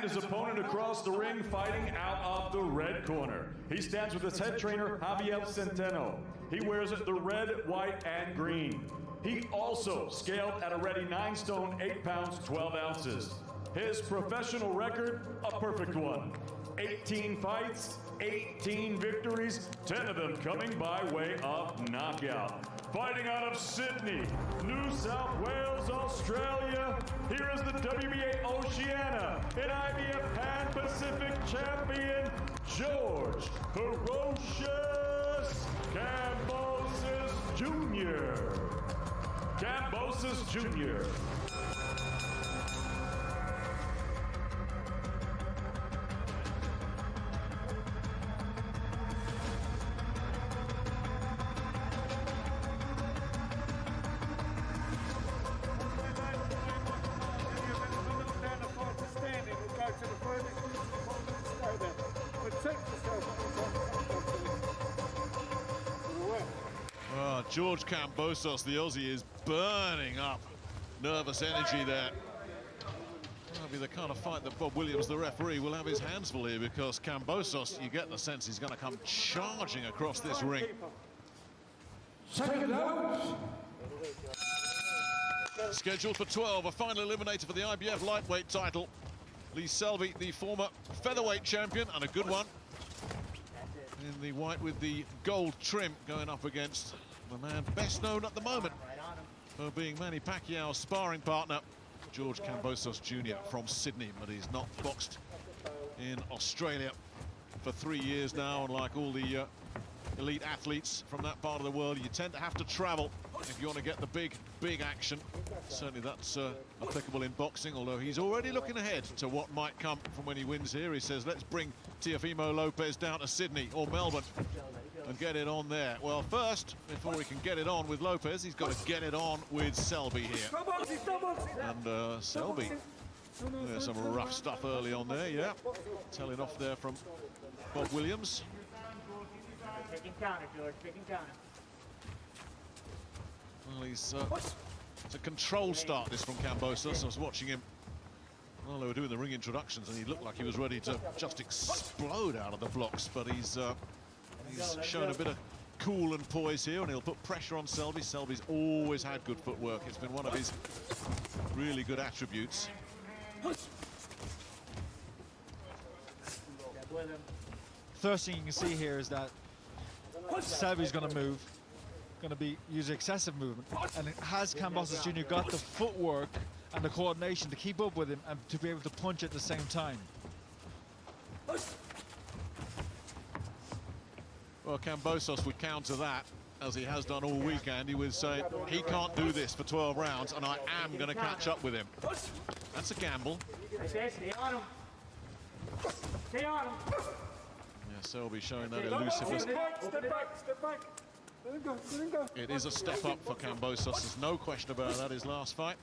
And his opponent across the ring fighting out of the red corner. He stands with his head trainer, Javier Centeno. He wears the red, white, and green. He also scaled at a ready 9 stone, 8 pounds, 12 ounces. His professional record, a perfect one. 18 fights, 18 victories, 10 of them coming by way of knockout. Fighting out of Sydney, New South Wales, Australia, here is the WBA Oceania and IBF Pan-Pacific champion, George Ferocious Kambosos Jr. Kambosos Jr. George Kambosos, the Aussie, is burning up nervous energy there. That'll be the kind of fight that Bob Williams, the referee, will have his hands full here, because Kambosos, you get the sense he's going to come charging across this ring. Second out. Scheduled for 12, a final eliminator for the IBF lightweight title. Lee Selby, the former featherweight champion, and a good one. In the white with the gold trim, going up against the man best known at the moment for being Manny Pacquiao's sparring partner, George Kambosos Jr. from Sydney, but he's not boxed in Australia for 3 years now, and like all the elite athletes from that part of the world, you tend to have to travel if you want to get the big action. Certainly that's applicable in boxing, although he's already looking ahead to what might come from when he wins here. He says, let's bring Teofimo Lopez down to Sydney or Melbourne and get it on there. Well, first, before he can get it on with Lopez, he's got to get it on with Selby here. And Selby, there's some rough stuff early on there, yeah. Telling off there from Bob Williams. Taking counter, George, taking counter. Well, it's a controlled start, this from Kambosos. I was watching him while they were doing the ring introductions, and he looked like he was ready to just explode out of the blocks, but he's shown a bit of cool and poise here, and he'll put pressure on Selby. Selby's always had good footwork. It's been one of his really good attributes. First thing you can see here is that Selby's going to move, going to use excessive movement, and has Kambosos Jr. got the footwork and the coordination to keep up with him and to be able to punch at the same time? Well, Kambosos would counter that, as he has done all weekend. He would say, he can't do this for 12 rounds, and I am going to catch up with him. That's a gamble. Stay on him. Stay on him. Yeah, Selby showing that elusiveness. Step back. Let him go. It is a step up for Kambosos. There's no question about that. His last fight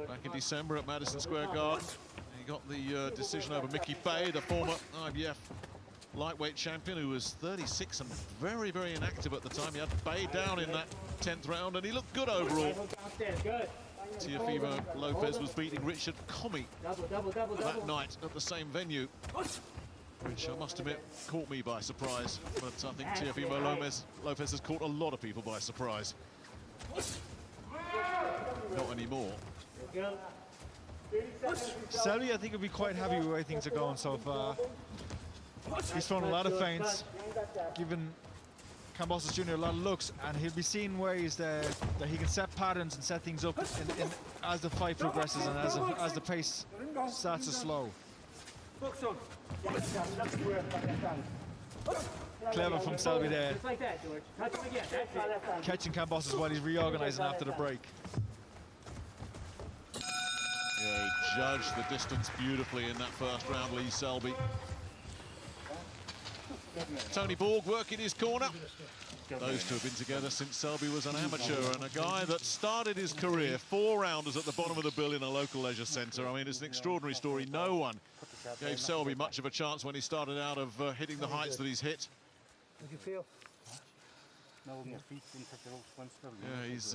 back in December at Madison Square Garden, he got the decision over Mickey Bay, the former IBF lightweight champion, who was 36 and very, very inactive at the time. He had Bay down in that 10th round, and he looked good overall. Teofimo Lopez was beating Richard Comey that night at the same venue, which I must admit caught me by surprise, but I think Teofimo Lopez has caught a lot of people by surprise. Not anymore. Selby, I think, will be quite happy with the way things are going so far. He's thrown a lot of feints, given Kambosos Jr. a lot of looks, and he'll be seeing ways that he can set patterns and set things up as the fight progresses and as the pace starts to slow. Clever from Selby there. Just like that, George. Touch him again. That's it. Catching Kambosos while he's reorganizing after the break. Yeah, he judged the distance beautifully in that first round, Lee Selby. Tony Borg working his corner. Those two have been together since Selby was an amateur, and a guy that started his career 4-rounders at the bottom of the bill in a local leisure centre. I mean, it's an extraordinary story. No one gave Selby much of a chance when he started out of hitting the heights that he's hit. How do you feel? Yeah, he's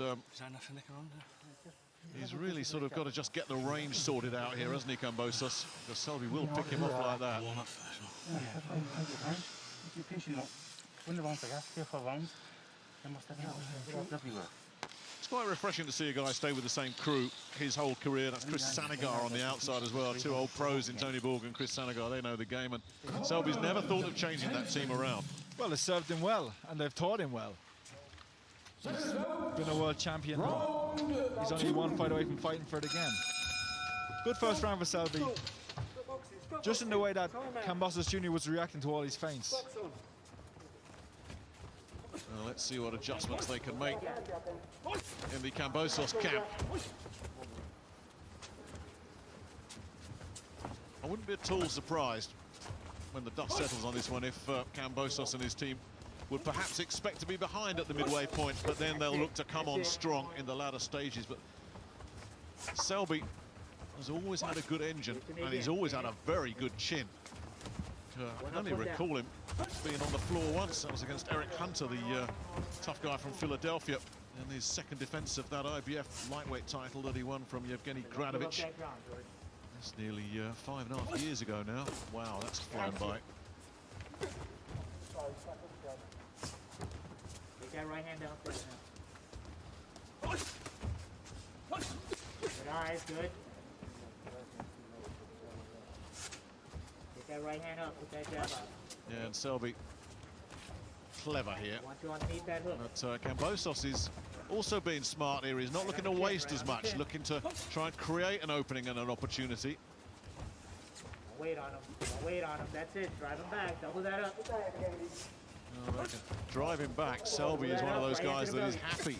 He's really sort of got to just get the range sorted out here, hasn't he, Kambosos? Because Selby will pick him off like that. It's quite refreshing to see a guy stay with the same crew his whole career. That's Chris Sanagar on the outside as well. Two old pros in Tony Borg and Chris Sanagar. They know the game, and Selby's never thought of changing that team around. Well, it's served him well, and they've taught him well. He's been a world champion. He's only one fight away from fighting for it again. Good first round for Selby. Just in the way that Kambosos Jr. was reacting to all these feints. Well, let's see what adjustments they can make in the Kambosos camp. I wouldn't be at all surprised when the dust settles on this one if Kambosos and his team would perhaps expect to be behind at the midway point, but then they'll look to come on strong in the latter stages. But Selby has always had a good engine, and he's always had a very good chin. I can only recall him being on the floor once. That was against Eric Hunter, the tough guy from Philadelphia, in his second defense of that IBF lightweight title that he won from Yevgeny Gradovic. That's nearly 5.5 years ago now. Wow, that's flown by. Take that right hand out there now. Good eyes, good. Take that right hand up, put that jab up. Yeah, and Selby clever here. Want you underneath that hook. But Kambosos is also being smart here. He's not looking to waste as much, looking to try and create an opening and an opportunity. Don't wait on him. Don't wait on him. That's it. Drive him back. Double that up. Oh, they can drive him back. Selby is one of those guys that is happy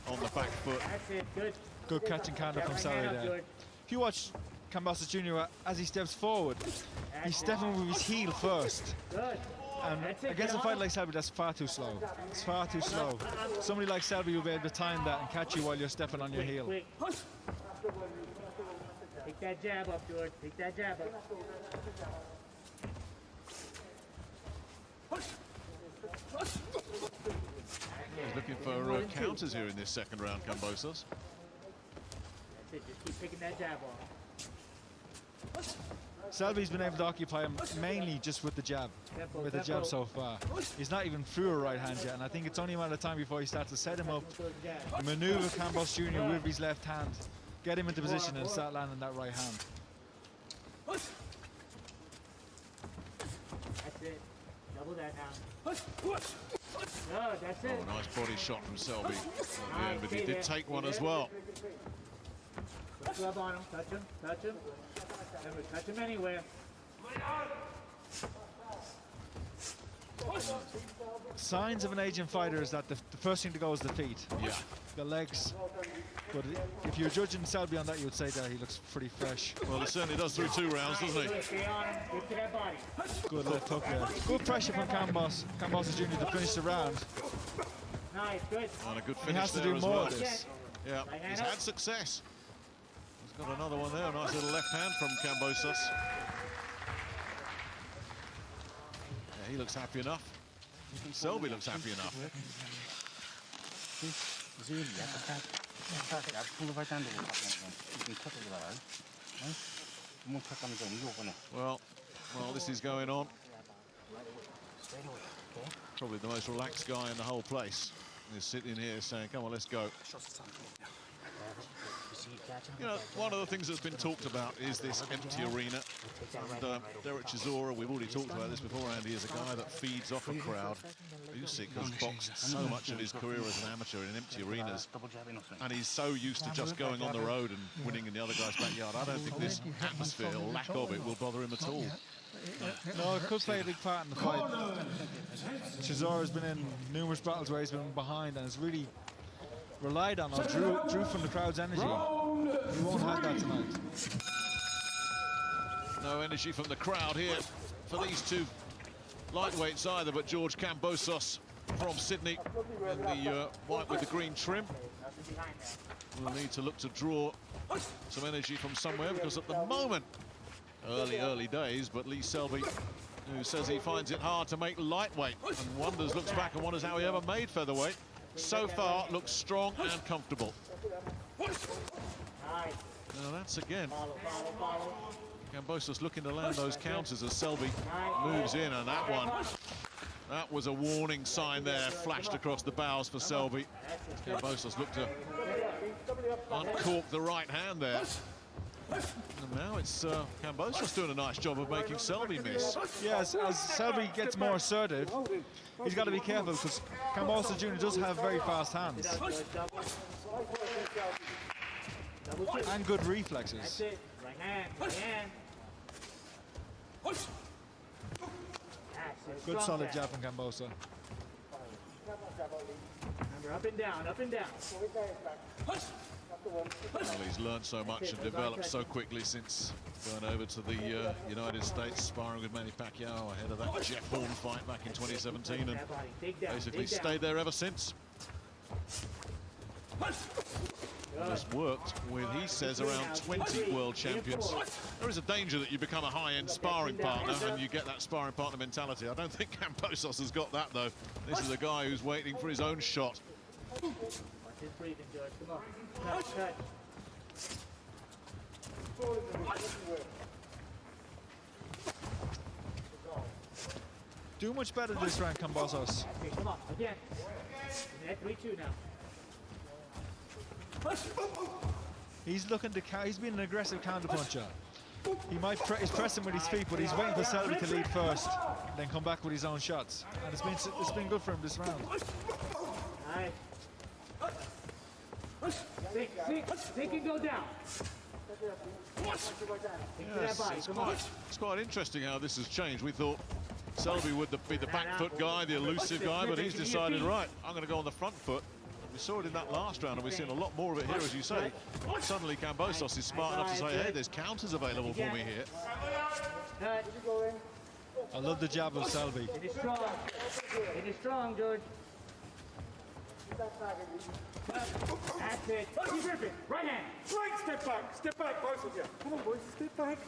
on the back foot. That's it. Good. Good catch and counter from Selby there. If you watch Kambosos Jr. as he steps forward, he's stepping with his heel first. Good. And against a fight like Selby, that's far too slow. It's far too slow. Somebody like Selby will be able to time that and catch you while you're stepping on your heel. Quick. Take that jab up, George. Take that jab up. He's looking for counters here in this second round, Kambosos. That's it. Just keep picking that jab off. Selby's been able to occupy him mainly just with the jab. With the jab so far. He's not even through a right hand yet, and I think it's only a matter of time before he starts to set him up, maneuver Kambosos Jr. with his left hand, get him into position and start landing that right hand. That's it. Double that now. Good, that's it. Oh, nice body shot from Selby at the end, but he did take one as well. Put glove on him. Touch him. Touch him. Remember, touch him anywhere. Signs of an aging fighter is that the first thing to go is the feet. Yeah. The legs. But if you're judging Selby on that, you would say that he looks pretty fresh. Well, he certainly does through 2 rounds, doesn't he? Stay on him. Get to that body. Good left hook there. Good pressure from Kambosos Jr. to finish the round. Nice, good. And a good He finish has to there do as more well. of this. Yeah, he's had success. He's got another one there. A nice little left hand from Kambosos. Yeah, he looks happy enough. Selby looks happy enough. Well, while this is going on, probably the most relaxed guy in the whole place is sitting here saying, come on, let's go. You know, one of the things that's been talked about is this empty arena. And Derek Chisora, we've already talked about this beforehand, he is a guy that feeds off a crowd. Usyk has boxed so much of his career as an amateur in empty arenas, and he's so used to just going on the road and winning in the other guy's backyard. I don't think this atmosphere, or lack of it, will bother him at all. No, it could play a big part in the fight. Chisora's been in numerous battles where he's been behind and has really relied on or drew from the crowd's energy. He won't have that tonight. No energy from the crowd here for these two lightweights either, but George Kambosos from Sydney in the white with the green trim will need to look to draw some energy from somewhere, because at the moment, early days, but Lee Selby, who says he finds it hard to make lightweight and looks back and wonders how he ever made featherweight, so far looks strong and comfortable. Nice. Now that's again Follow, follow, follow. Kambosos looking to land those counters as Selby moves in, and that was a warning sign there, flashed across the bows for Selby. Kambosos looked to uncork the right hand there. And now it's Kambosos doing a nice job of making Selby miss. Yes, as Selby gets more assertive, he's got to be careful because Kambosos Jr. does have very fast hands and good reflexes. That's it. Right hand, right hand. That's it. Good Strong solid jab. jab from Kambosos. Remember, up and down, up and down. Well, he's learned so much and developed so quickly since going over to the United States, sparring with Manny Pacquiao ahead of that Jeff Horn fight back in 2017, and That body. Dig down, basically dig down. stayed there ever since. And has worked with, he says, around 20 world champions. There is a danger that you become a high-end sparring partner and you get that sparring partner mentality. I don't think Kambosos has got that, though. This is a guy who's waiting for his own shot. Watch his breathing, George. Come on. Cut, cut. Do much better this round, Kambosos. Okay, come on. Again. Net 3-2 now. He's looking to he's been an aggressive counter puncher. He might he's pressing with his feet, but he's waiting for Selby to lead first, then come back with his own shots. And it's been good for him this round. Nice. Sink and go down. Yes, it's quite interesting how this has changed. We thought Selby would be the back foot guy, the elusive guy, but he's decided, right, I'm going to go on the front foot. We saw it in that last round, and we're seeing a lot more of it here, as you say. Suddenly, Kambosos is smart enough to say, hey, there's counters available for me here. Cut. I love the jab of Selby. It is strong. It is strong, George. That's it. Keep ripping. Right hand. Right, step back, both of you. Come on, boys, step back.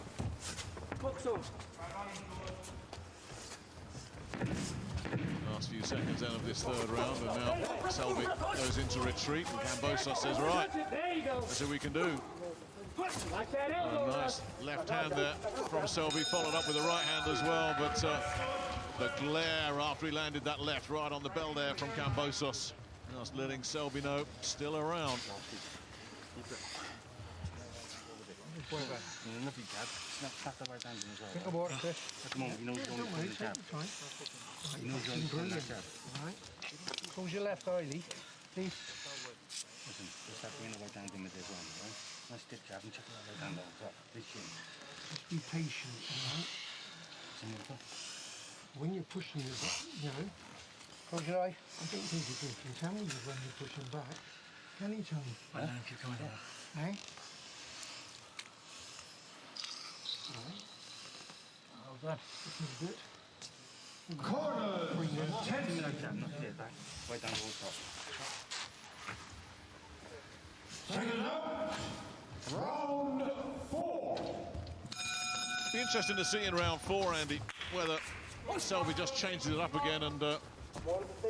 Box on. Last few seconds out of this third round, and now Selby goes into retreat, and Kambosos says, right, There you go. let's see what we can do. Like that elbow. A nice left hand there from Selby, followed up with the right hand as well, but the glare after he landed that left right on the bell there from Kambosos. Just letting Selby know, still around. Think about it, Chris. At the moment, he knows he's going to the jab. He knows he's going to the jab. Right. Close your left eye, Lee. Please. Listen, just have to win the right hand in with this one, right? Nice stiff jab and check the right hand on top. This chin. Just be patient, alright? When you're pushing, you know, Close your eye. I don't think you can tell you when you're pushing back. Can he, Tony? I don't keep going on. Eh? Alright, Hold that. this is good. Give me that jab, not straight back. Right down the top. Be interesting to see in round 4, Andy, whether Selby just changes it up again and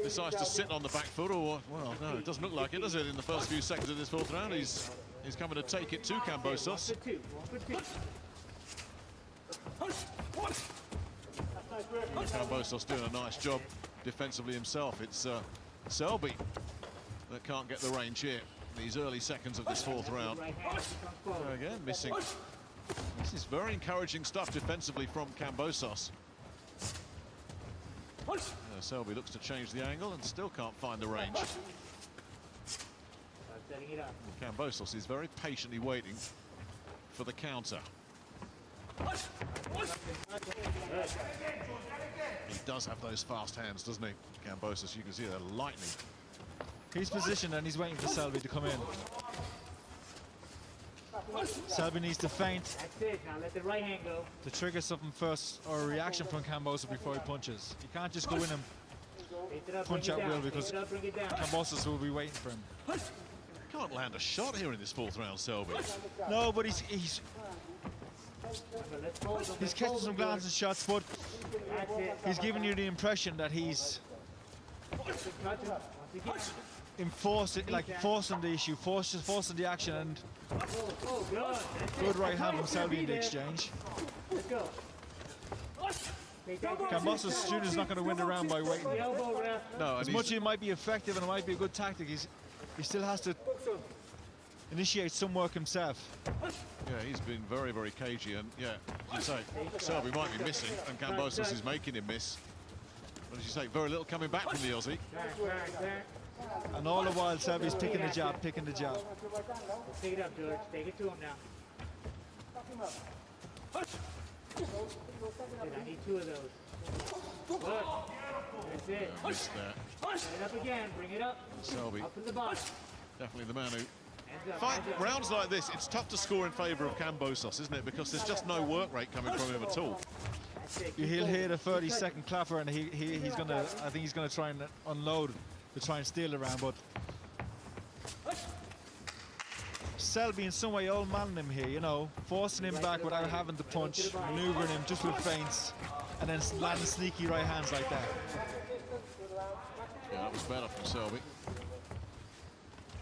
decides to sit on the back foot, or, well, no, it doesn't look like it, does it? In the first few seconds of this fourth round, he's coming to take it to Kambosos. Kambosos doing a nice job defensively himself. It's Selby that can't get the range here in these early seconds of this fourth round. Again, missing. This is very encouraging stuff defensively from Kambosos. Selby looks to change the angle and still can't find the range. Kambosos is very patiently waiting for the counter. He does have those fast hands, doesn't he? Kambosos, you can see they're lightning. He's positioned and he's waiting for Selby to come in. Selby needs to feint That's it. Now let the right hand go. to trigger something first, or a reaction from Kambosos before he punches. You can't just go in and punch at will, because Bring it down. Kambosos will be waiting for him. Can't land a shot here in this fourth round, Selby. No, but he's catching some glancing shots, but That's it. he's giving you the impression that he's Touch him. Once again. forcing the issue, forcing the action, and Oh, good. That's good it. right hand from Good. Selby in the There. exchange. Let's go. Take that down. Cambosos Jr. is not going to win the round by waiting. The elbow, ref. No, and As he's, much as it might be effective and it might be a good tactic, he still has to initiate some work himself. yeah, he's been very, very cagey, and yeah, as you say, Selby might be missing, and Kambosos is making him miss. But as you say, very little coming back from the Aussie. Back. And all the while, Selby's picking the jab, picking the jab. Take it up, George. Take it to him now. Good, I need 2 of those. Good. That's it. Missed there. Bring it up again. Bring it up. Selby, Up in the box. definitely the man who... Hands up. Fight, Hands up. rounds like this, it's tough to score in favour of Kambosos, isn't it? Because there's just no work rate coming from him at all. That's it. He'll hit a 30-second clapper, and he's gonna. I think he's gonna try and unload to try and steal the round, but Selby in some way old-manning him here, you know, forcing him back without having to punch, maneuvering him just with feints, and then landing sneaky right hands like that. Yeah, that was better from Selby.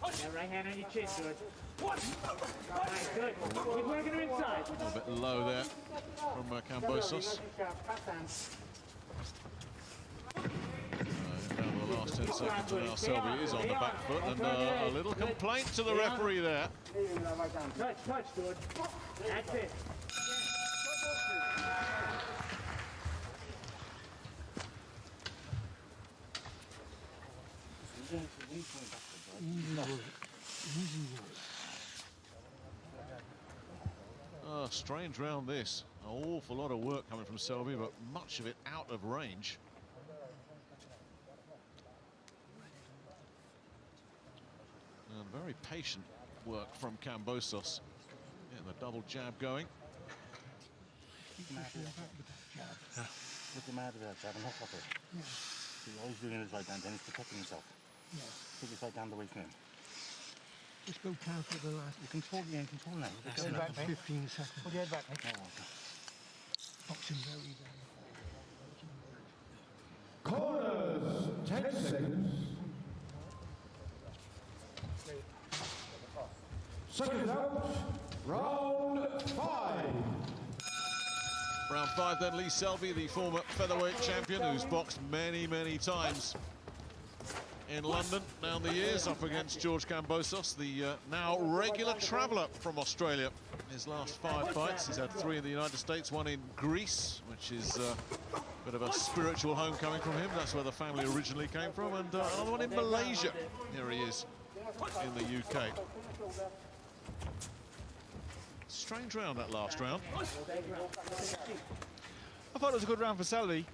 That right hand on your chin, George. Nice, good. Keep working her inside. A bit low there from Kambosos. Down to the last 10 seconds, and now Selby is on the back foot, and a little complaint to the referee there. Touch, George. That's it. Oh, strange round this. An awful lot of work coming from Selby, but much of it out of range. And very patient work from Kambosos. Getting the double jab going. What's the matter with that jab and hook up it? He's always doing his right hand, then he's protecting himself. Take his right hand away from him. Just go count for the last You control now. That's about 15 seconds. Put your head back, mate. Boxing very bad. Corners, 10 seconds. Seconds out, round 5. Round 5 then, Lee Selby, the former featherweight champion who's boxed many, many times in London down the years, up against George Kambosos, the now regular traveller from Australia. His last 5 fights, he's had 3 in the United States, 1 in Greece, which is a bit of a spiritual homecoming from him. That's where the family originally came from, and another one in Malaysia. Here he is in the UK. Strange round, that last round. I thought it was a good round for Selby.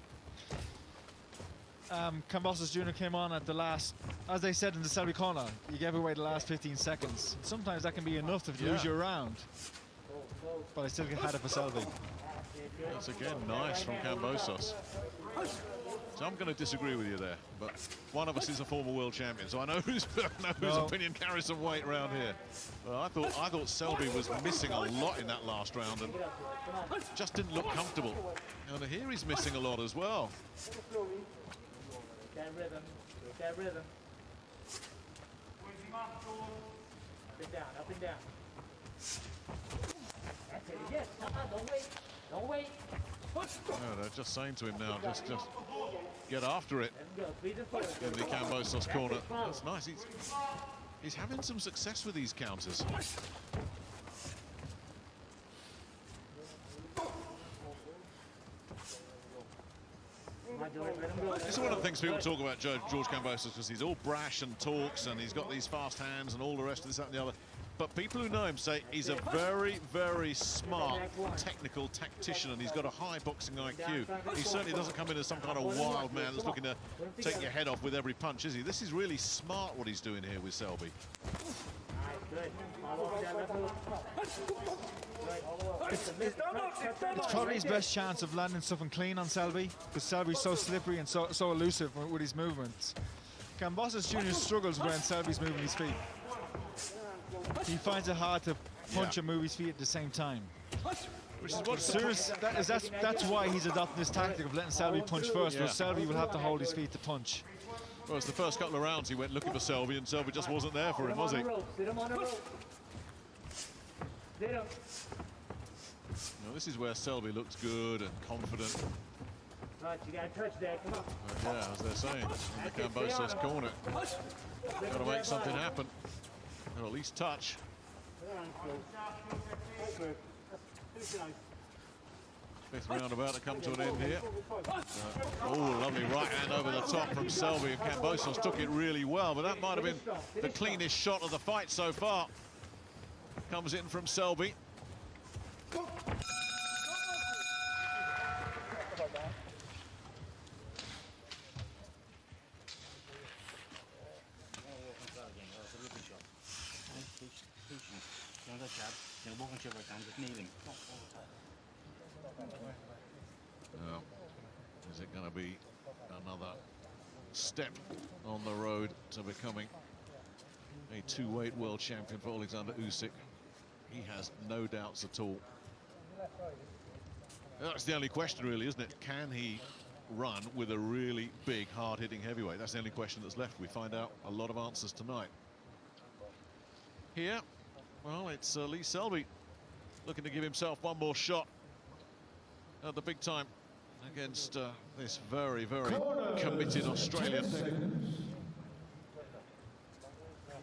Kambosos Jr. came on at the last, as they said in the Selby corner, you gave away the last 15 seconds. Sometimes that can be enough to lose your round. But I still had it for Selby. That's again nice from Kambosos. So I'm going to disagree with you there, but one of us is a former world champion, so I know whose opinion carries some weight around here. But I thought Selby was missing a lot in that last round and just didn't look comfortable. And here he's missing a lot as well. That rhythm. That rhythm. Up and down. That's it. Yes. Don't wait. Don't wait. No, they're just saying to him now, just get after it Let him go. in the Kambosos corner. That's nice. He's having some success with these counters. This is one of the things people talk about George Kambosos, because he's all brash and talks and he's got these fast hands and all the rest of this, that and the other. But people who know him say he's a very, very smart, technical tactician, and he's got a high boxing IQ. He certainly doesn't come in as some kind of wild man that's looking to take your head off with every punch, is he? This is really smart what he's doing here with Selby. It's probably his best chance of landing something clean on Selby, because Selby's so slippery and so elusive with his movements. Kambosos Jr. struggles when Selby's moving his feet. He finds it hard to punch and move his feet at the same time. Which is what That's why he's adopting this tactic of letting Selby punch first, where Selby will have to hold his feet to punch. Well, it's the first couple of rounds he went looking for Selby, and Selby just wasn't there for him, was he? Sit him on the rope. Sit him. Now, this is where Selby looks good and confident. Right, you gotta touch that. Come on. Yeah, as they're saying, in the Kambosos corner. Got to make something happen. Or at least touch. Fifth round about to come to an end here. Oh, lovely right hand over the top from Selby, and Kambosos took it really well, but that might have been the cleanest shot of the fight so far. Comes in from Selby. Now, is it going to be another step on the road to becoming a two-weight world champion for Alexander Usyk? He has no doubts at all. That's the only question, really, isn't it? Can he run with a really big, hard-hitting heavyweight? That's the only question that's left. We find out a lot of answers tonight. Here, well, it's Lee Selby looking to give himself one more shot at the big time against this very, very committed Australian.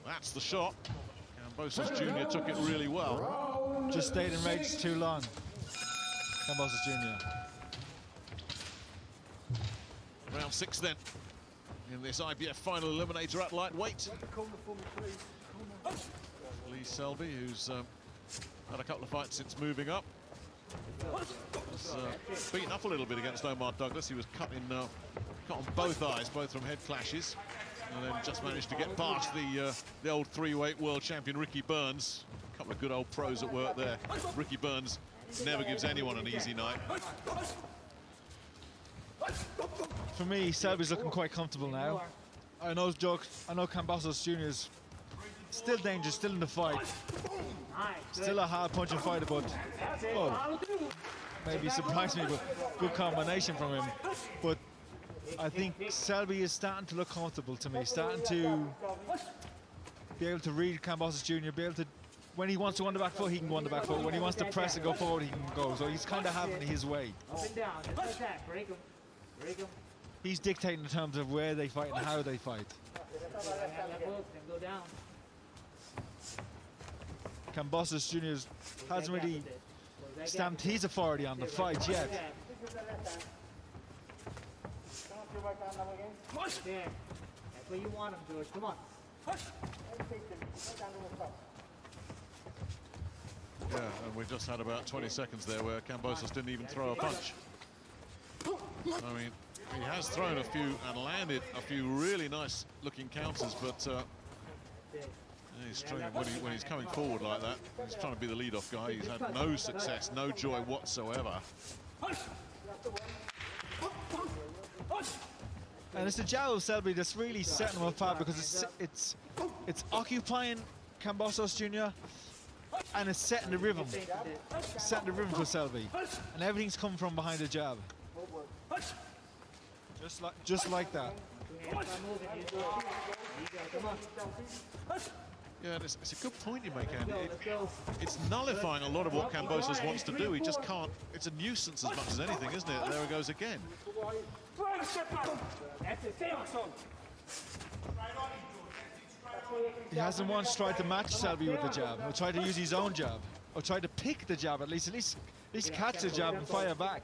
That's the shot. Kambosos Jr. took it really well. Just stayed in range too long. Kambosos Jr. Round 6 then, in this IBF final eliminator at lightweight. Lee Selby, who's had a couple of fights since moving up, was beaten up a little bit against Omar Douglas. He was cut on both eyes, both from head clashes, and then just managed to get past the old three-weight world champion Ricky Burns. A couple of good old pros at work there. Ricky Burns never gives anyone an easy night. For me, Selby's looking quite comfortable now. I know Kambosos Jr. is still dangerous, still in the fight. Still a hard punching fighter, but maybe surprised me, but good combination from him. But I think Selby is starting to look comfortable to me, starting to be able to read Kambosos Jr., be able to, when he wants to go on the back foot, he can go on the back foot. When he wants to press and go forward, he can go. So he's kind of having his way. Up and down, just attack, break him. Break him. He's dictating in terms of where they fight and how they fight. Go down. Kambosos Jr. hasn't really stamped his authority on the fight yet. There. That's where you want him, George. Come on. Yeah, and we've just had about 20 seconds there where Kambosos didn't even throw a punch. I mean, he has thrown a few and landed a few really nice looking counters, but he's struggling when he's coming forward like that. He's trying to be the lead-off guy. He's had no success, no joy whatsoever. And it's the jab of Selby that's really setting him apart, because it's occupying Kambosos Jr. and it's setting the rhythm for Selby, and everything's coming from behind the jab, just like that. Yeah, it's a good point you make, Andy. It's nullifying a lot of what Kambosos wants to do. He just can't. It's a nuisance as much as anything, isn't it? There it goes again. He hasn't once tried to match Selby with the jab, or tried to use his own jab, or tried to pick the jab at least catch the jab and fire back.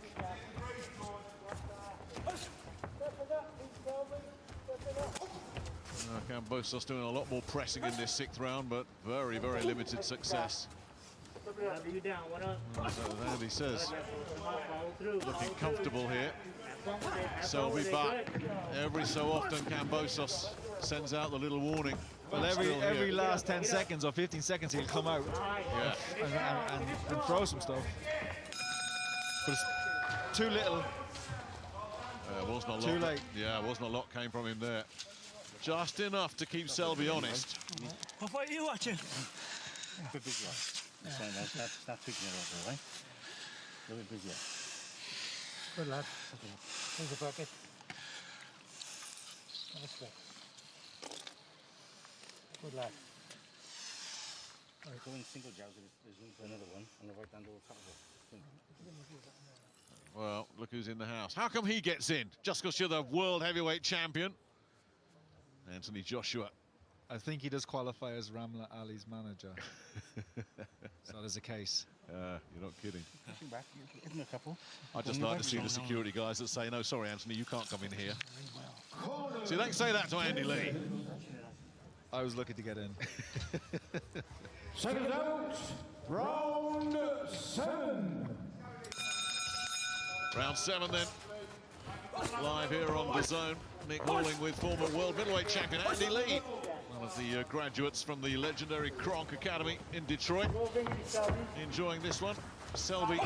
Kambosos doing a lot more pressing in this 6th round, but very, very limited success. As Andy says, looking comfortable here. Selby back. Every so often Kambosos sends out the little warning. Well, every last 10 seconds or 15 seconds he'll come out and throw some stuff. But it's too little. Wasn't a lot. Too late. Yeah, wasn't a lot came from him there. Just enough to keep Selby honest. What fight are you watching? Good big one. Start tweaking it up, right? A little bit busier. Good lad. Thank you, Bucket. That's good. Good lad. Go in single jabs, there's room for another one, and the right hand over top of it. Well, look who's in the house. How come he gets in? Just because you're the world heavyweight champion? Anthony Joshua. I think he does qualify as Ramla Ali's manager. So that is the case. You're not kidding. Pushing back, give him a couple. I'd just like to see the security guys that say, no, sorry, Anthony, you can't come in here. See, they can say that to Andy Lee. I was lucky to get in. Second out, round 7. Round 7 then. Live here on the zone. Mick Halling with former world middleweight champion Andy Lee. One of the graduates from the legendary Kronk Academy in Detroit. Enjoying this one. Selby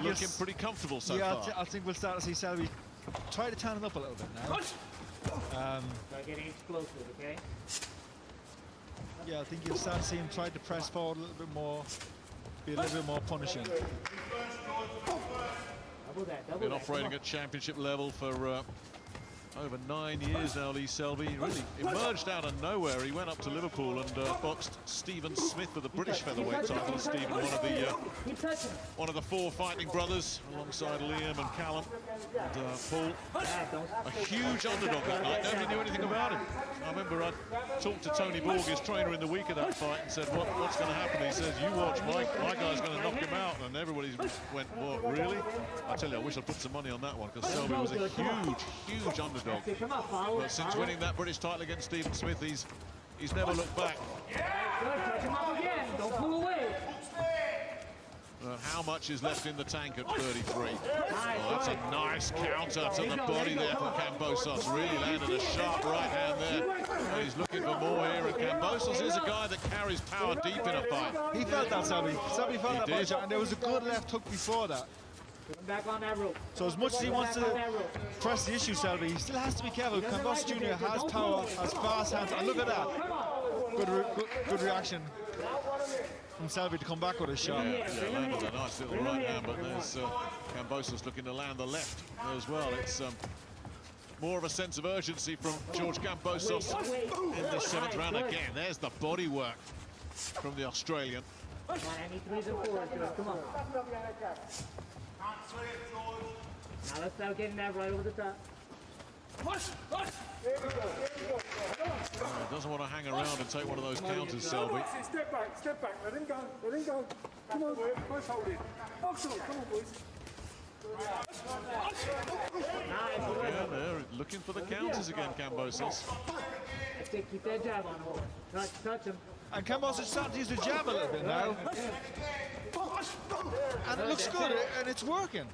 looking pretty comfortable so far. I think we'll start to see Selby try to turn it up a little bit now. Start getting explosive, okay? Yeah, I think you'll start to see him try to press forward a little bit more, be a little bit more punishing. Double that. Been operating at championship level for over 9 years now, Lee Selby. He really emerged out of nowhere. He went up to Liverpool and boxed Stephen Smith for the British featherweight title. Stephen, one of the 4 fighting brothers, alongside Liam and Callum and Paul. A huge underdog that night. Nobody knew anything about him. I remember I talked to Tony Borg, his trainer, in the week of that fight, and said, what's going to happen? He says, you watch, my guy's going to knock him out. And everybody went, what, really? I tell you, I wish I'd put some money on that one, because Selby was a huge underdog. But since winning that British title against Stephen Smith, he's never looked back. Touch him up again. Don't pull away. How much is left in the tank at 33? Oh, that's a nice counter to the body there from Kambosos. Really landed a sharp right hand there. And he's looking for more here. And Kambosos is a guy that carries power deep in a fight. He felt that, Selby. Selby felt that punch, and there was a good left hook before that. Put him back on that rope. So as much as he wants to press the issue, Selby, he still has to be careful. Kambosos Jr. has power, has fast hands, and look at that. Good reaction from Selby to come back with a shot. Yeah, landed a nice little right hand, but there's Kambosos looking to land the left as well. It's more of a sense of urgency from George Kambosos in the 7th round again. There's the body work from the Australian. Come on, I need 3s and 4s, George. Come on. Now let's start getting that right over the top. Doesn't want to hang around and take one of those counters, Selby. Step back. Let him go. Come on, boys, hold it. Box on, come on, boys. Yeah, they're looking for the counters again, Kambosos. That's it, keep that jab on him. Touch him. And Kambosos is starting to use the jab a little bit now. And it looks good, and it's working.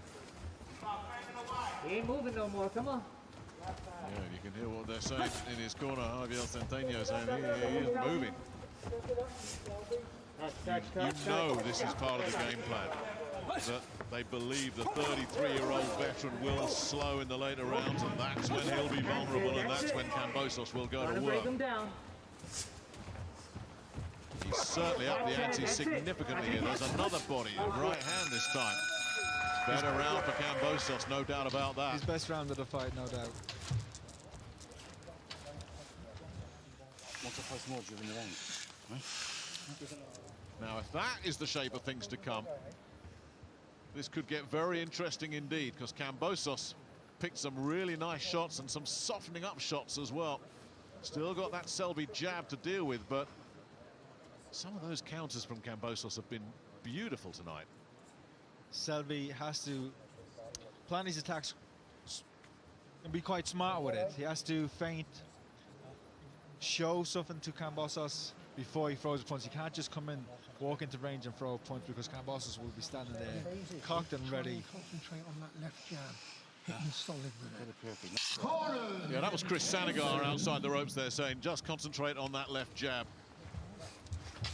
He ain't moving no more, come on. Yeah, you can hear what they're saying in his corner. Javier Centeno saying he is moving. You know this is part of the game plan. That they believe the 33-year-old veteran will slow in the later rounds, and that's when he'll be vulnerable, and that's when Kambosos will go to work. He's certainly up the ante significantly here. There's another body, right hand this time. Better round for Kambosos, no doubt about that. His best round of the fight, no doubt. Once or twice more during the round. Now, if that is the shape of things to come, this could get very interesting indeed, because Kambosos picked some really nice shots and some softening up shots as well. Still got that Selby jab to deal with, but some of those counters from Kambosos have been beautiful tonight. Selby has to plan his attacks and be quite smart with it. He has to feint, show something to Kambosos before he throws a punch. He can't just come in, walk into range and throw a punch, because Kambosos will be standing there cocked and ready. Concentrate on that left jab. Hitting solid with it. Yeah, that was Chris Sanagar outside the ropes there saying, just concentrate on that left jab.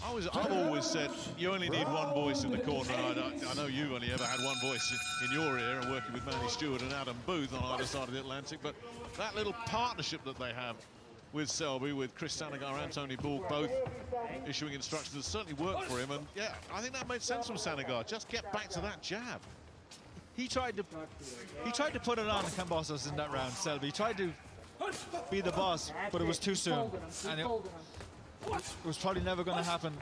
I've always said you only need one voice in the corner. I know you've only ever had one voice in your ear, and working with Manny Stewart and Adam Booth on either side of the Atlantic, but that little partnership that they have with Selby, with Chris Sanagar and Tony Borg both issuing instructions, has certainly worked for him. And yeah, I think that made sense from Sanagar. Just get back to that jab. He tried to put it on Kambosos in that round, Selby. He tried to be the boss, but it was too soon. And it was probably never going to happen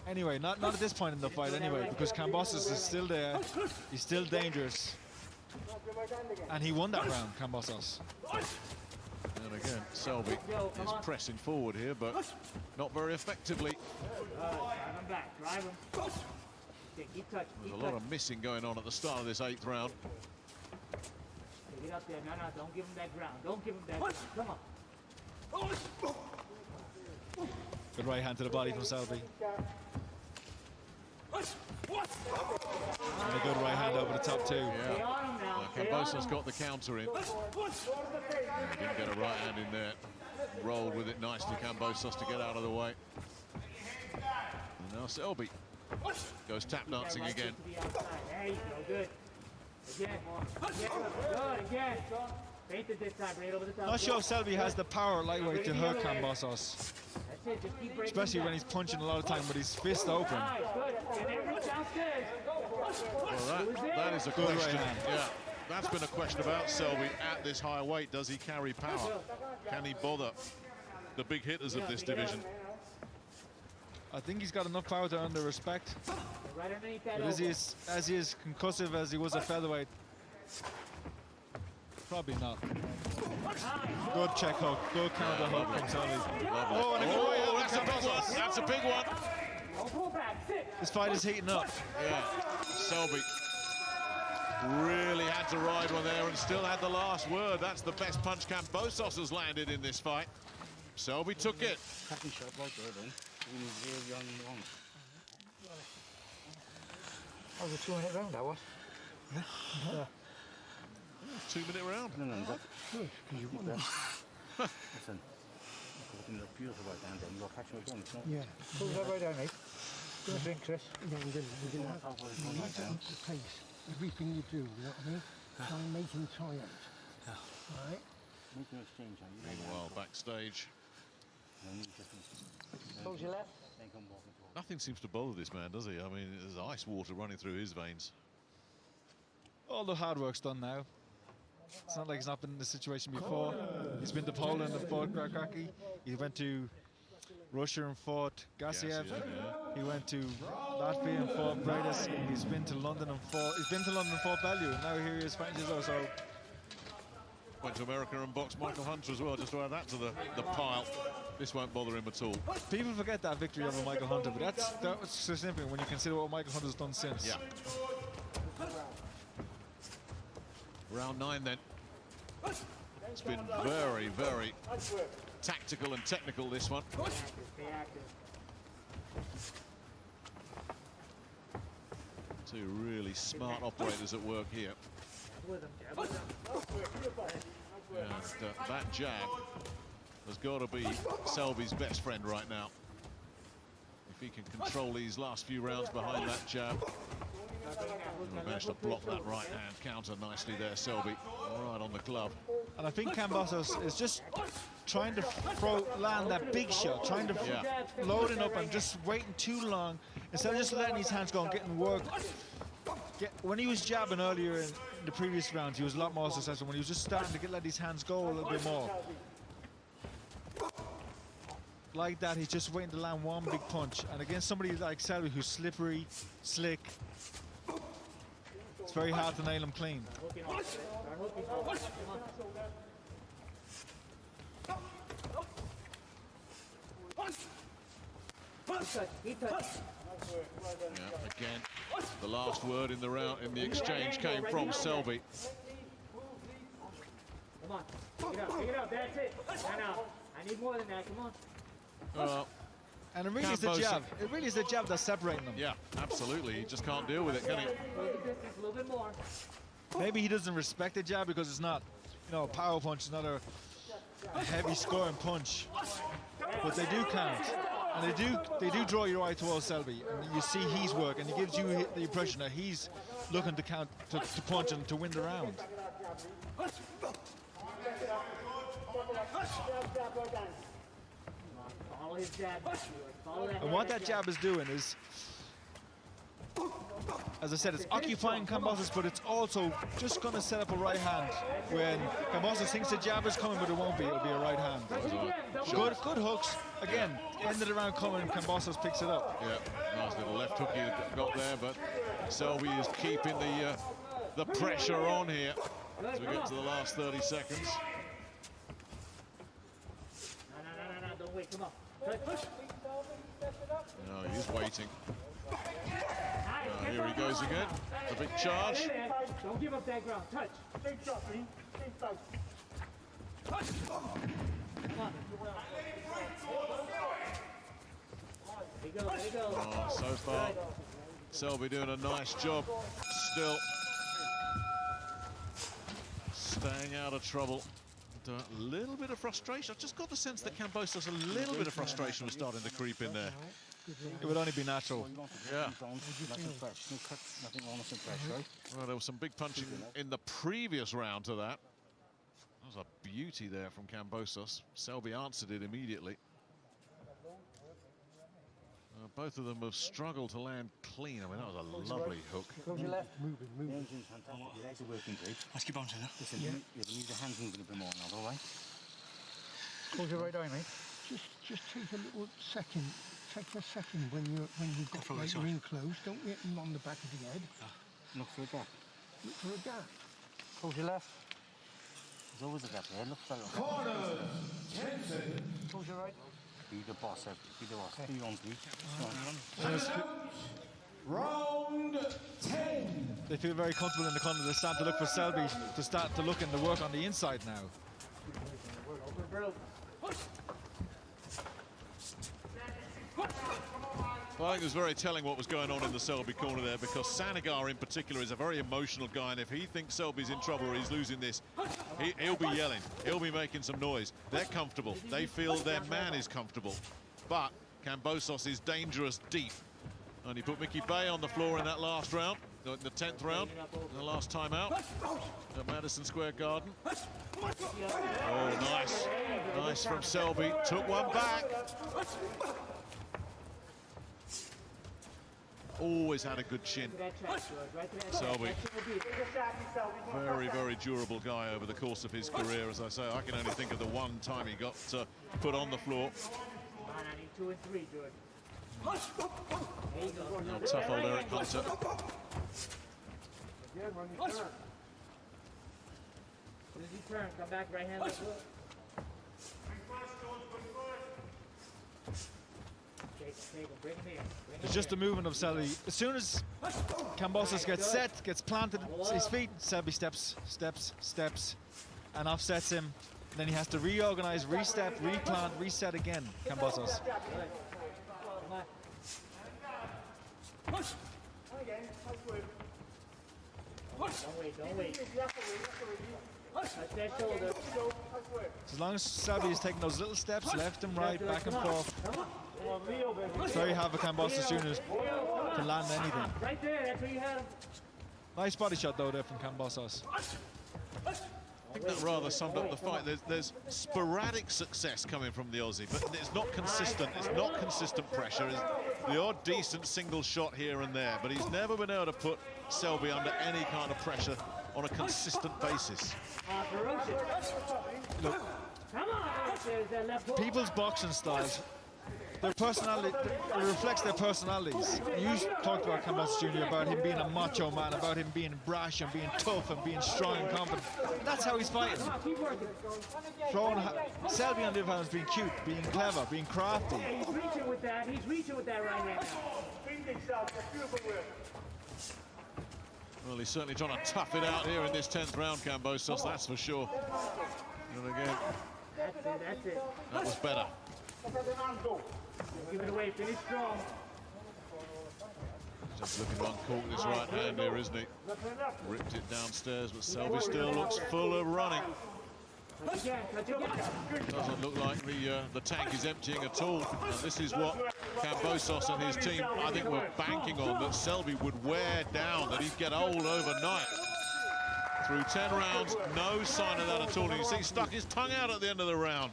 anyway. Not at this point in the fight anyway, because Kambosos is still there. He's still dangerous. And he won that round, Kambosos. And again, Selby is pressing forward here, but not very effectively. Drive him back, drive him. Okay, keep touching, There's keep a lot touching. of missing going on at the start of this 8th round. Get up there, no, don't give him that ground. Don't give him that ground. Come on. Good right hand to the body from Selby. And a good right hand over the top too. Stay on him now. Stay on Kambosos him. got the counter in. Didn't get a right hand in there. Rolled with it nicely, Kambosos, to get out of the way. And now Selby goes tap dancing Right again. to the outside. There you go, good. Again, good, again. Fainted this time, right over the top. Not sure if Selby has the power lightweight to hurt Kambosos, That's it, just keep breaking especially him when down. he's punching a lot of time with his fist open. Nice, good. And then reach downstairs. Well, that is a Good right question. hand. Yeah, that's been a question about Selby at this high weight. Does he carry power? Can he bother the big hitters of this division? I think he's got enough power to earn the respect. Right underneath that But elbow. as he is concussive as he was a featherweight, probably not. Good check hook, good counter hook from Selby. Oh, and a good right Oh, hand that's a from big one. Kambosos. That's a big one. Don't pull back, sit. This fight is heating up. Yeah, Selby really had to ride one there and still had the last word. That's the best punch Kambosos has landed in this fight. Selby took it. Cracking shot right there, then. He was really on the wrong. That was a 2-minute round, that was. 2-minute round. No, but Good, because you won that. listen. Looking at a beautiful right hand, then you're catching it down. It's not. Yeah. Pull that right down, mate. Give a drink, Chris. Yeah, we didn't have you need to up the pace. Everything you do, you know what I mean? Try and make him tired. Right? Make an exchange, and you Meanwhile, backstage, and you just Close your left. then come walking towards. nothing seems to bother this man, does he? I mean, there's ice water running through his veins. All the hard work's done now. It's not like he's not been in this situation before. He's been to Poland and fought Krakaki. He went to Russia and fought Gassiev. He went to Latvia and fought Bradis. He's been to London and fought Bellew. And now here he is fighting Giselle. So Went to America and boxed Michael Hunter as well, just to add that to the pile. This won't bother him at all. people forget that victory over Michael Hunter, but that was so significant when you consider what Michael Hunter's done since. Yeah. Round 9 then. It's been very, very tactical and technical, this one. Stay active. Two really smart operators at work here. With him, jab with him. And that jab has got to be Selby's best friend right now. If he can control these last few rounds behind that jab. He'll manage to block that right hand counter nicely there, Selby. Right on the glove. And I think Kambosos is just trying to land that big shot, trying to load it up and just waiting too long instead of just letting his hands go and getting work. When he was jabbing earlier in the previous rounds, he was a lot more successful. When he was just starting to let his hands go a little bit more. Like that, he's just waiting to land one big punch. And against somebody like Selby, who's slippery, slick, it's very hard to nail him clean. Hooking off. Start hooking off. Come on. Keep touching. Yeah, again, the last word in the round, in the exchange, came from Selby. Come on. Pick it up. That's it. Now, I need more than that. Come on. And it really is the jab. It really is the jab that's separating them. Yeah, absolutely. He just can't deal with it, can he? Close the distance a little bit more. Maybe he doesn't respect the jab because it's not, a power punch. It's not a heavy scoring punch. But they do count, and they do draw your eye towards Selby. And you see he's working. He gives you the impression that he's looking to count, to punch and to win the round. Follow his jab. Follow that. And what that jab is doing is as I said, it's occupying Kambosos, but it's also just going to set up a right hand when Kambosos thinks the jab is coming, but it won't be. It'll be a right hand. Good hooks. Again, end of the round coming, Kambosos picks it up. Yeah, nice little left hook he got there, but Selby is keeping the pressure on here as we get to the last 30 seconds. No, don't wait, come on. Push. No, he's waiting. Here he goes again. The big charge. Don't give up that ground. Touch. Big drop, Lee. Big touch. Come on. There you go. Oh, so far, Selby doing a nice job. Still staying out of trouble. A little bit of frustration. I've just got the sense that Kambosos, a little bit of frustration was starting to creep in there. It would only be natural. Yeah. Nothing fresh, no cuts, nothing almost fresh, right? Well, there was some big punching in the previous round to that. That was a beauty there from Kambosos. Selby answered it immediately. Both of them have struggled to land clean. I mean, that was a lovely hook. Close your left. Moving. The engine's fantastic, your legs are working great. Let's keep on to that. Listen, you need your hands moving a bit more now, all right? Close your right eye, mate. Just take a little second. Take a second when you've got the ring closed. Don't hit him on the back of the head. Look for a gap. Look for a gap. Close your left. There's always a gap there. Look for that. Corners, 10 seconds. Close your right. Be the boss, be the boss. Be on, please. Round 10. They feel very comfortable in the corner. They're starting to look for Selby to start to look in the work on the inside now. Well, I think it was very telling what was going on in the Selby corner there, because Sanagar in particular is a very emotional guy, and if he thinks Selby's in trouble or he's losing this, he'll be yelling, he'll be making some noise. They're comfortable, they feel their man is comfortable, but Kambosos is dangerous deep. And he put Mickey Bay on the floor in that last round, the 10th round, the last time out at Madison Square Garden. Oh, nice from Selby, took one back. Always had a good chin. Selby, very durable guy over the course of his career. As I say, I can only think of the one time he got put on the floor. I need 2 and 3, George. Oh, tough old Eric Hunter. As soon as you turn, come back, right hand left hook. Take him, bring him here. It's just the movement of Selby. As soon as Kambosos gets set, gets planted at his feet, Selby steps, and offsets him. Then he has to reorganize, restep, replant, reset again, Kambosos. Don't wait. Touch that shoulder. As long as Selby is taking those little steps, left and right, back and forth, it's very hard for Kambosos Jr. to land anything. Right there, that's where you had him. Nice body shot though there from Kambosos. I think that rather summed up the fight. There's sporadic success coming from the Aussie, but it's not consistent. It's not consistent pressure. It's the odd decent single shot here and there, but he's never been able to put Selby under any kind of pressure on a consistent basis. Look, Come on, there's that left hook. people's boxing styles, their personality, it reflects their personalities. You talked about Kambosos Jr., about him being a macho man, about him being brash and being tough and being strong and confident. That's how he's fighting. Selby on the other hand is being cute, being clever, being crafty. He's reaching with that. He's reaching with that right hand now. Well, he's certainly trying to tough it out here in this 10th round, Kambosos, that's for sure. And again, That's it. that was better. Give it away. Finish strong. Just looking to uncork this right hand here, isn't he? Ripped it downstairs, but Selby still looks full of running. Touch again. Doesn't look like the tank is emptying at all. And this is what Kambosos and his team, I think, were banking on, that Selby would wear down, that he'd get old overnight. Through 10 rounds, no sign of that at all. And you see, he stuck his tongue out at the end of the round.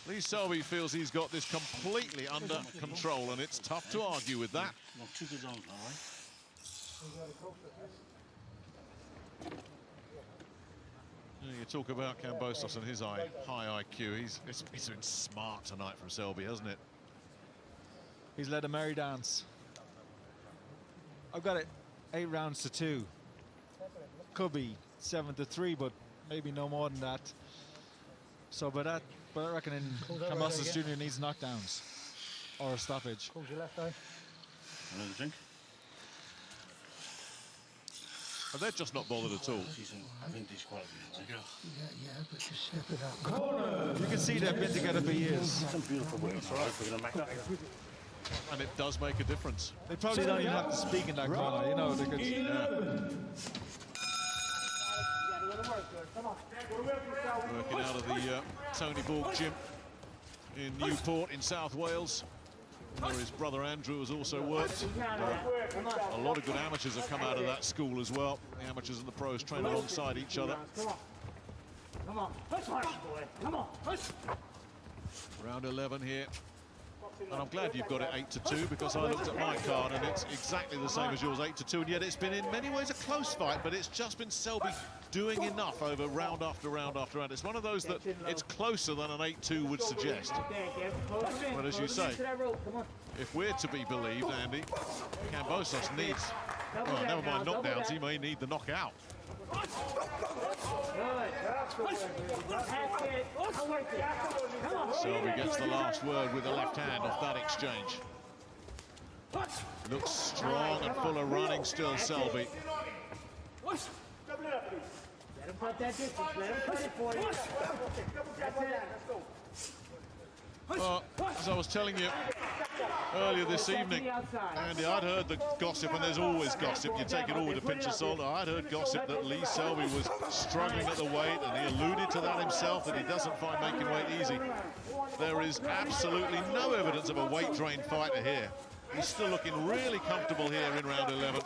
Lee Selby feels he's got this completely under control, and it's tough to argue with that. You talk about Kambosos and his high IQ. It's been smart tonight from Selby, hasn't it? He's led a merry dance. I've got it 8 rounds to 2. Could be 7 to 3, but maybe no more than that. So, but I reckon Kambosos Jr. needs knockdowns or a stoppage. Close your left eye. Another drink? And they're just not bothered at all. I think disqualified. Yeah, but just step it up. You can see they've been together for years. Some beautiful words, all right? We're going to make And it does make a difference. They probably don't even have to speak in that corner, you know. They could, Working out of the Tony Borg gym in Newport in South Wales, where his brother Andrew has also worked. A lot of good amateurs have come out of that school as well. The amateurs and the pros train alongside each other. Come on, push hard, boy. Come on, push. Round 11 here. And I'm glad you've got it 8 to 2, because I looked at my card and it's exactly the same as yours, 8 to 2, and yet it's been in many ways a close fight, but it's just been Selby doing enough over round after round after round. It's one of those that it's closer than an 8-2 would suggest. But as you say, if we're to be believed, Andy, Kambosos needs, well, never mind knockdowns, he may need the knockout. Selby gets the last word with the left hand off that exchange. Looks strong and full of running still, Selby. Let him cut that distance. Let him cut it for you. That's it. Well, as I was telling you earlier this evening, Andy, I'd heard the gossip, and there's always gossip. You take it all with a pinch of salt. I'd heard gossip that Lee Selby was struggling at the weight, and he alluded to that himself, that he doesn't find making weight easy. There is absolutely no evidence of a weight drain fighter here. He's still looking really comfortable here in round 11.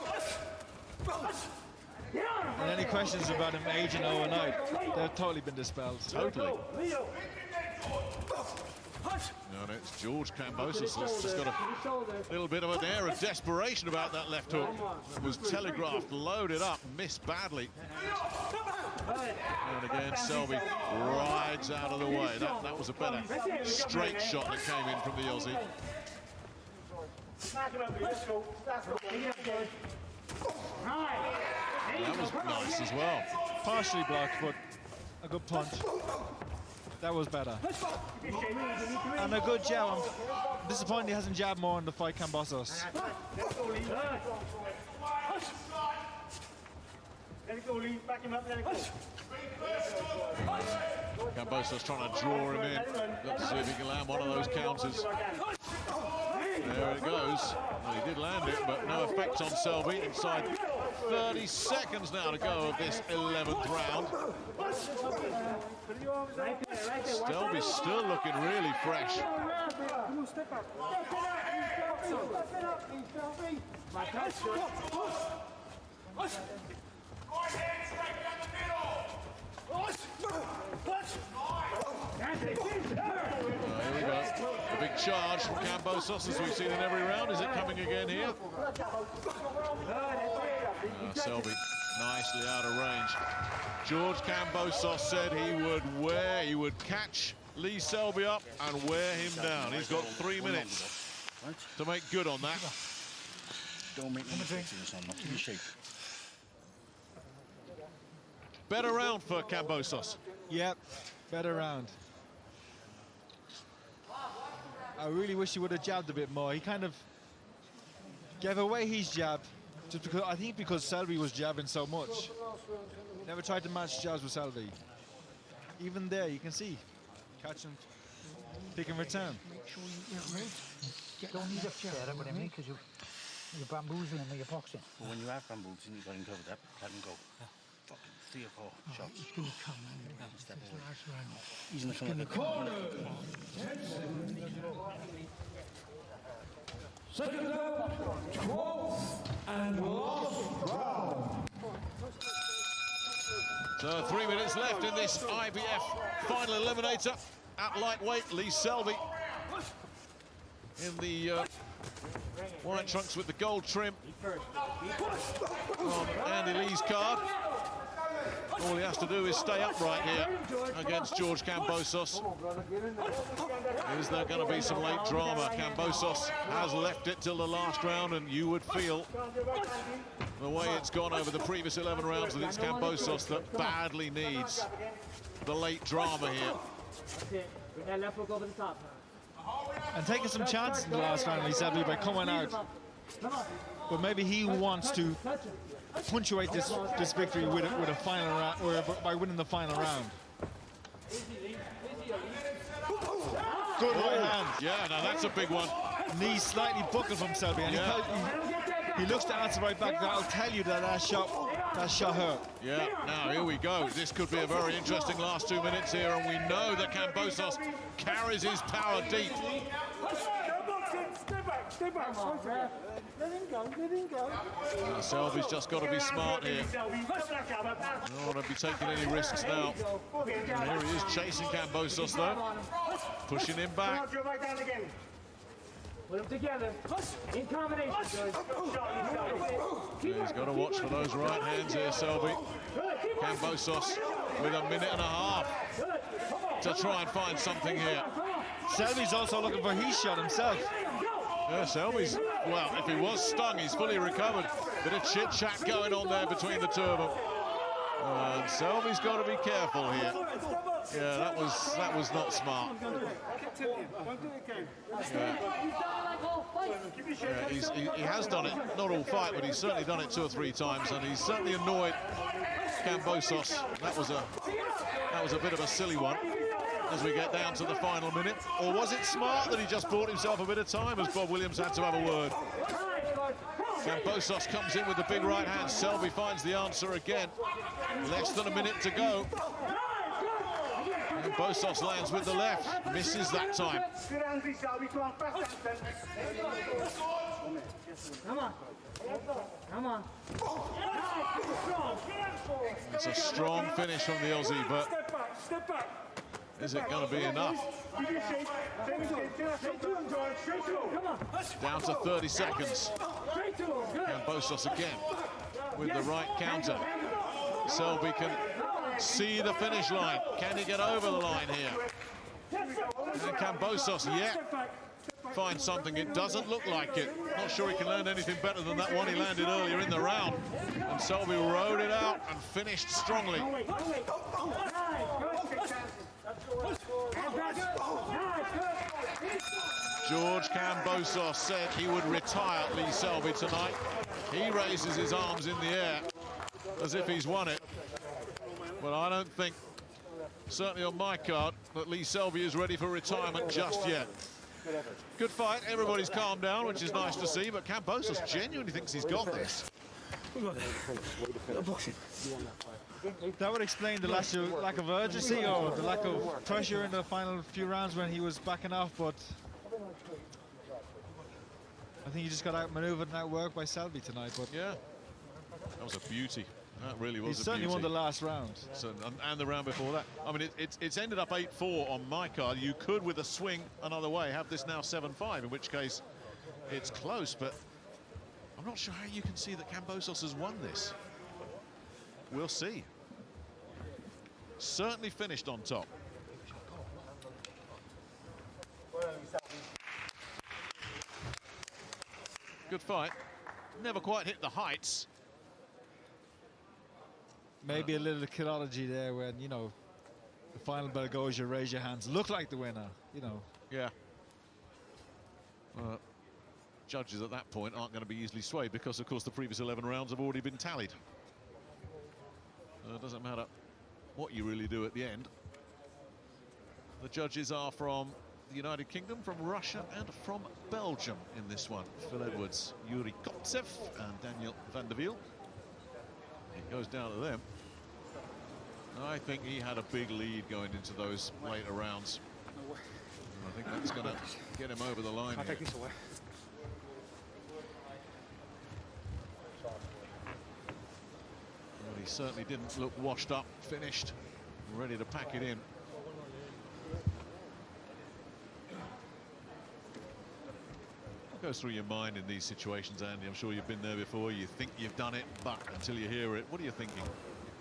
and any questions about him aging overnight, they've totally been dispelled. Totally. No, it's George Kambosos that's just got a little bit of an air of desperation about that left hook. It was telegraphed, loaded up, missed badly. And again, Selby rides out of the way. That was a better straight shot that came in from the Aussie. That was nice as well. Partially blocked, but a good punch. That was better. And a good jab. I'm disappointed he hasn't jabbed more in the fight, Kambosos. Kambosos trying to draw him in. Let's see if he can land one of those counters. There it goes. Well, he did land it, but no effect on Selby. Inside 30 seconds now to go of this 11th round. Selby's still looking really fresh. Here we go. A big charge from Kambosos, as we've seen in every round. Is it coming again here? Selby nicely out of range. George Kambosos said he would catch Lee Selby up and wear him down. He's got 3 minutes to make good on that. Don't make any mistakes in this one, keep your shape. Better round for Kambosos. Yep, better round. I really wish he would have jabbed a bit more. He kind of gave away his jab, just because I think because Selby was jabbing so much. Never tried to match jabs with Selby. Even there, you can see, catch and pick and return. Make sure you don't need a chair, what I mean, because you're bamboozling with your boxing. But when you have bamboozling, you've got to cover that. Let him go. Fucking 3 or 4 shots. He's going to come and Step this away. last round. He's not going to come. Second round, 12th and last round. So 3 minutes left in this IBF final eliminator at lightweight. Lee Selby in the White trunks with the gold trim on Andy Lee's card. All he has to do is stay upright here against George Kambosos. Is there going to be some late drama? Kambosos has left it till the last round, and you would feel the way it's gone over the previous 11 rounds that it's Kambosos that badly needs the late drama here. That's it. Bring that left hook over the top. And taking some chances in the last round, Lee Selby, by coming out. But maybe he wants to punctuate this victory with a final round, or by winning the final round. Good right hand. Yeah, now that's a big one. Knee slightly buckled from Selby, and he looks to answer right back. I'll tell you that shot hurt. Yeah, now here we go. This could be a very interesting last 2 minutes here, and we know that Kambosos carries his power deep. Stay back. Let him go. Selby's just got to be smart here. Don't want to be taking any risks now. And here he is chasing Kambosos though. Pushing him back. Put them together. In combination, George. Yeah, he's got to watch for those right hands here, Selby. Kambosos with a minute and a half to try and find something here. Selby's also looking for his shot himself. Yeah, Selby's, well, if he was stung, he's fully recovered. Bit of chit-chat going on there between the two of them. And Selby's got to be careful here. Yeah, that was not smart. Yeah, he has done it, not all fight, but he's certainly done it 2 or 3 times, and he's certainly annoyed Kambosos. That was a bit of a silly one as we get down to the final minute. Or was it smart that he just bought himself a bit of time, as Bob Williams had to have a word? Kambosos comes in with the big right hand. Selby finds the answer again. Less than a minute to go. Kambosos lands with the left. Misses that time. Come on. It's a strong finish from the Aussie, but Step back. is it going to be enough? Down to 30 seconds. Kambosos again with the right counter. Selby can see the finish line. Can he get over the line here? And Kambosos yet find something. It doesn't look like it. Not sure he can land anything better than that one he landed earlier in the round. And Selby rode it out and finished strongly. George Kambosos said he would retire Lee Selby tonight. He raises his arms in the air as if he's won it. But I don't think, certainly on my card, that Lee Selby is ready for retirement just yet. Good fight, everybody's calmed down, which is nice to see, but Kambosos genuinely thinks he's got this. That would explain the lack of urgency or the lack of pressure in the final few rounds when he was backing off, but I think he just got outmaneuvered and outworked by Selby tonight. But yeah, that was a beauty. That really was he a certainly beauty. won the last round. So, and the round before that. I mean, it's ended up 8-4 on my card. You could, with a swing another way, have this now 7-5, in which case it's close, but I'm not sure how you can see that Kambosos has won this. We'll see. Certainly finished on top. Good fight. Never quite hit the heights. Maybe a little kidology there when, you know, the final bell goes, you raise your hands, look like the winner, you know. Yeah. Judges at that point aren't going to be easily swayed because, of course, the previous 11 rounds have already been tallied. It doesn't matter what you really do at the end. The judges are from the United Kingdom, from Russia, and from Belgium in this one. Phil Edwards, Yuri Koptsev, and Daniel van der Wiel. It goes down to them. I think he had a big lead going into those later rounds. And I think that's going to get him over the line here. Take this away. Well, he certainly didn't look washed up, finished, ready to pack it in. What goes through your mind in these situations, Andy? I'm sure you've been there before. You think you've done it, but until you hear it, what are you thinking?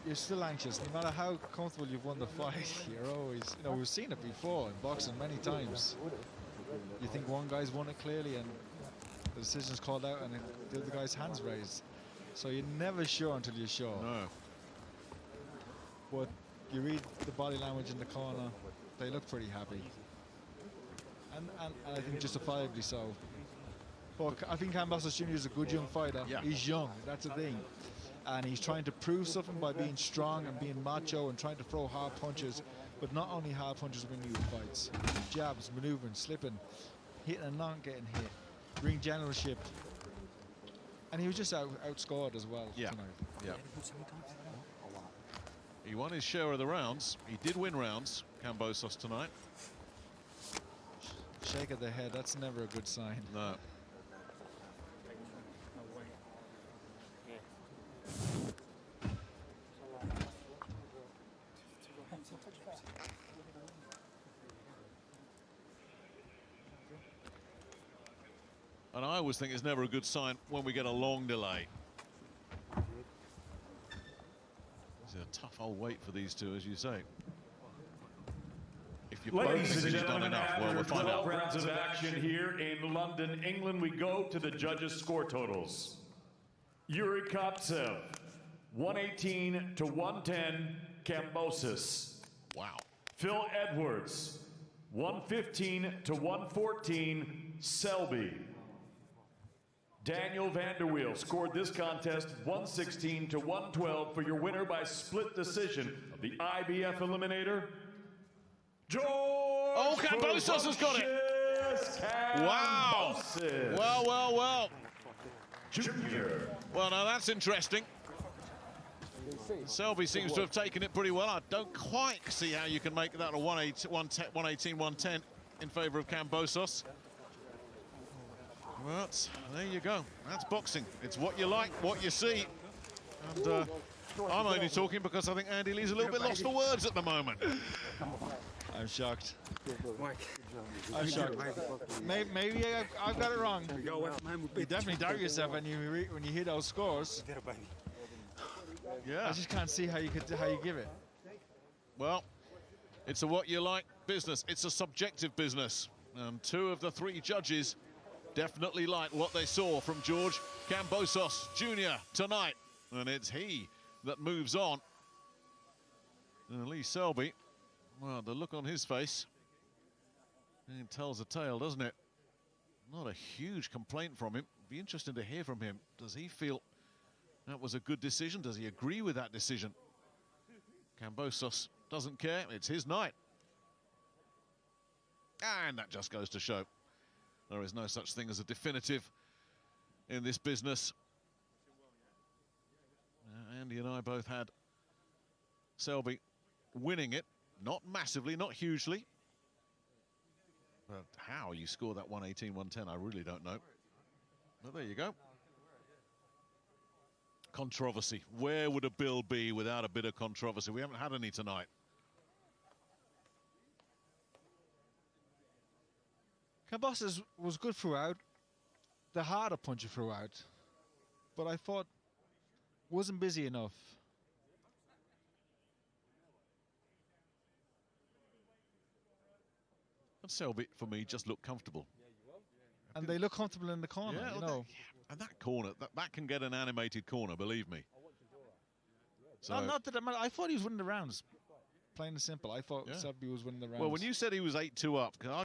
You're still anxious, no matter how comfortable you've won the fight. You're always, you know, we've seen it before in boxing many times. You think one guy's won it clearly and the decision's called out and the other guy's hands raised. So you're never sure until you're sure. No. But you read the body language in the corner, they look pretty happy. And I think justifiably so. But I think Kambosos Jr. is a good young fighter. Yeah. He's young, that's the thing. And he's trying to prove something by being strong and being macho and trying to throw hard punches. But not only hard punches win you fights. Jabs, maneuvering, slipping, hitting and not getting hit. Ring generalship. And he was just outscored as well tonight. Yeah. He won his share of the rounds. He did win rounds, Kambosos, tonight. Shake of the head, that's never a good sign. No. And I always think it's never a good sign when we get a long delay. It's a tough old wait for these two, as you say. If you both Ladies think and you've done gentlemen, enough, well, after we'll find 12 out. rounds of action here in London, England, we go to the judges' score totals. Yuri Koptsev, 118 to 110, Kambosos. Wow. Phil Edwards, 115 to 114, Selby. Daniel Vanderweel scored this contest 116 to 112 for your winner by split decision of the IBF Eliminator, George. Oh, Kambosos has got it. Wow. Kambosos Well. Jr. Well, now that's interesting. Selby seems to have taken it pretty well. I don't quite see how you can make that a 118-110 in favour of Kambosos. But there you go. That's boxing. It's what you like, what you see. And I'm only talking because I think Andy Lee's a little bit lost for words at the moment. I'm shocked. I'm shocked. Maybe I've got it wrong. You definitely doubt yourself when you hear those scores. Yeah. I just can't see how you give it. Well, it's a what you like business. It's a subjective business. Two of the three judges definitely like what they saw from George Kambosos Jr. tonight. And it's he that moves on. And Lee Selby, well, the look on his face, it tells a tale, doesn't it? Not a huge complaint from him. Be interesting to hear from him. Does he feel that was a good decision? Does he agree with that decision? Kambosos doesn't care. It's his night. And that just goes to show there is no such thing as a definitive in this business. Andy and I both had Selby winning it. Not massively, not hugely. But how you score that 118-110, I really don't know. But there you go. Controversy. Where would a bill be without a bit of controversy? We haven't had any tonight. Kambosos was good throughout. The harder puncher throughout. But I thought wasn't busy enough. And Selby, for me, just looked comfortable. And they look comfortable in the corner, Yeah, you know. And that corner, that can get an animated corner, believe me. So, Not that I thought he was winning the rounds. Plain and simple. I thought Yeah. Selby was winning the rounds. well, when you said he was 8-2 up, 'cause I